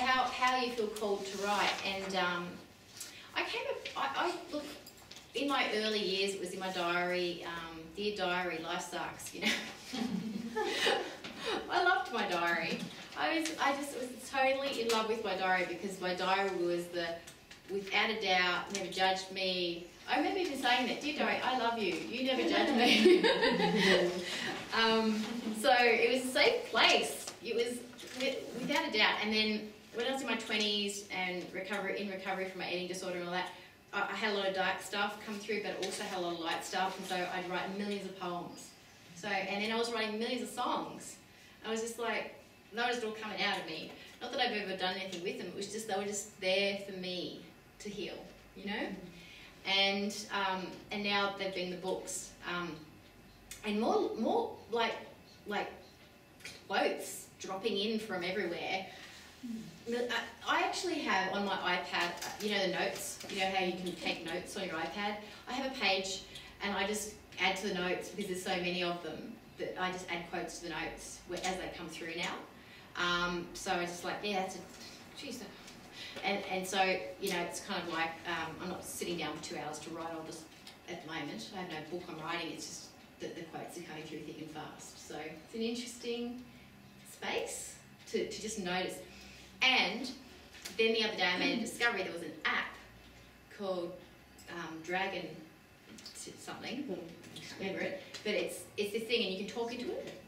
how you feel called to write. And I look, in my early years, it was in my diary, dear diary, life sucks, you know. I loved my diary. I just was totally in love with my diary, because my diary was without a doubt, never judged me. I remember even saying that, dear diary, I love you. You never judge me. So it was a safe place. It was without a doubt. And then when I was in my 20s and in recovery from my eating disorder and all that, I had a lot of dark stuff come through, but I also had a lot of light stuff. And so I'd write millions of poems. And then I was writing millions of songs. I was just like, they were just all coming out of me. Not that I've ever done anything with them. It was just, they were just there for me to heal, you know? And now they've been the books. And more like quotes dropping in from everywhere. I actually have on my iPad, you know, the notes, you know how you can take notes on your iPad? I have a page and I just add to the notes, because there's so many of them, that I just add quotes to the notes as they come through now. So I just like, yeah, that's a, geez. And so, you know, it's kind of like, I'm not sitting down for 2 hours to write. I'll just, at the moment, I have no book I'm writing, it's just that the quotes are coming through thick and fast. So it's an interesting space to just notice. And then the other day I made a discovery. There was an app called Dragon something, I can't remember it, but it's this thing, and you can talk into it,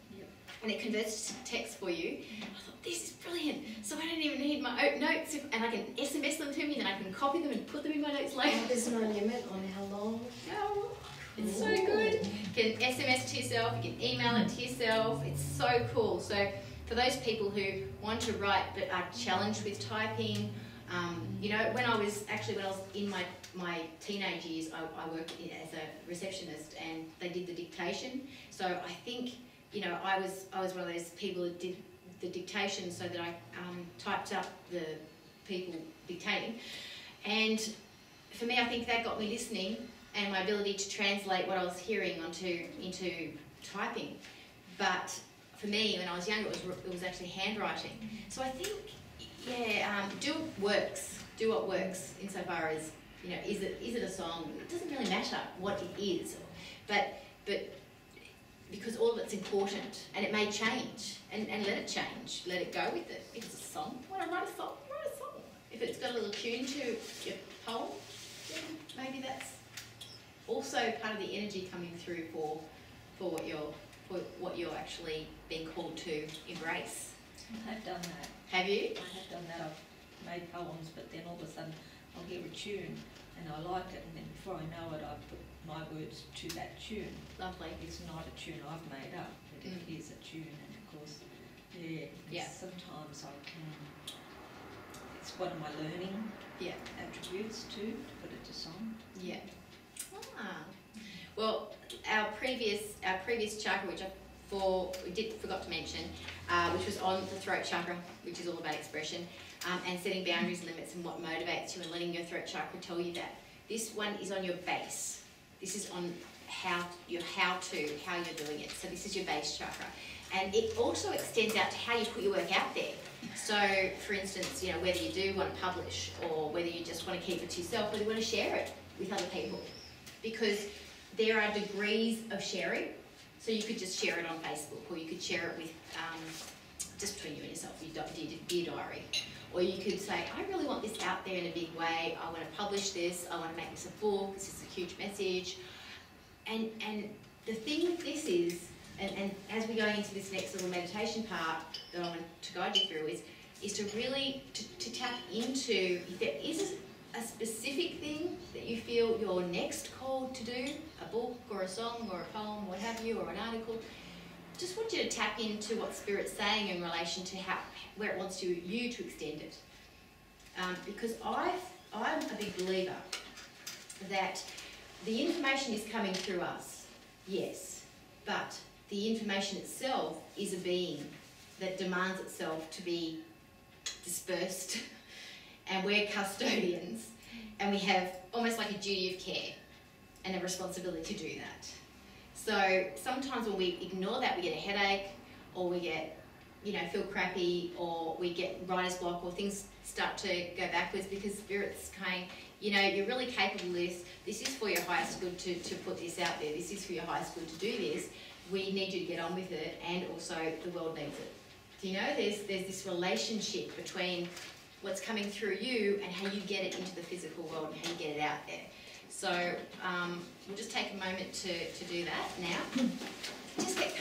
and it converts to text for you. I thought, this is brilliant. So I don't even need my own notes, and I can SMS them to me, and then I can copy them and put them in my notes later. There's no limit on how long? No, it's so good. You can SMS it to yourself, you can email it to yourself. It's so cool. So for those people who want to write but are challenged with typing, you know, when I was in my teenage years, I worked as a receptionist, and they did the dictation. So I think, you know, I was one of those people that did the dictation, so that I typed up the people dictating. And for me, I think that got me listening, and my ability to translate what I was hearing into typing. But for me, when I was younger, it was actually handwriting. So I think, yeah, do what works insofar as, you know, is it a song? It doesn't really matter what it is, but because all of it's important, and it may change, and let it change, let it go with it. If it's a song, when I write a song, write a song. If it's got a little tune to your poem, then maybe that's also part of the energy coming through for what you're actually being called to embrace. I've done that. Have you? I have done that. I've made poems, but then all of a sudden I'll hear a tune and I like it, and then before I know it, I put my words to that tune. Lovely. It's not a tune I've made up, but it is a tune, and of course, yeah. Sometimes I can. It's one of my learning attributes too, to put it to song. Yeah. Ah. Well, our previous chakra, which I forgot to mention, which was on the throat chakra, which is all about expression, and setting boundaries, limits, and what motivates you, and letting your throat chakra tell you that. This one is on your base. This is on how you're doing it. So this is your base chakra, and it also extends out to how you put your work out there. So, for instance, you know, whether you do want to publish, or whether you just want to keep it to yourself, whether you want to share it with other people, because there are degrees of sharing. So you could just share it on Facebook, or you could share it with just between you and yourself, your dear diary. Or you could say, I really want this out there in a big way. I want to publish this. I want to make this a book. This is a huge message. And the thing with this is, and as we go into this next little meditation part that I want to guide you through, is to really to tap into, if there is a specific thing that you feel you're next called to do, a book or a song or a poem, what have you, or an article, just want you to tap into what Spirit's saying in relation to where it wants you to extend it. Because I'm a big believer that the information is coming through us, yes, but the information itself is a being that demands itself to be dispersed, and we're custodians, and we have almost like a duty of care and a responsibility to do that. So sometimes when we ignore that, we get a headache, or we get you know, feel crappy, or we get writer's block, or things start to go backwards, because Spirit's kind, you know, you're really capable of this. This is for your highest good to put this out there. This is for your highest good to do this. We need you to get on with it, and also the world needs it. You know, there's this relationship between what's coming through you and how you get it into the physical world and how you get it out there. So we'll just take a moment to do that now. Just get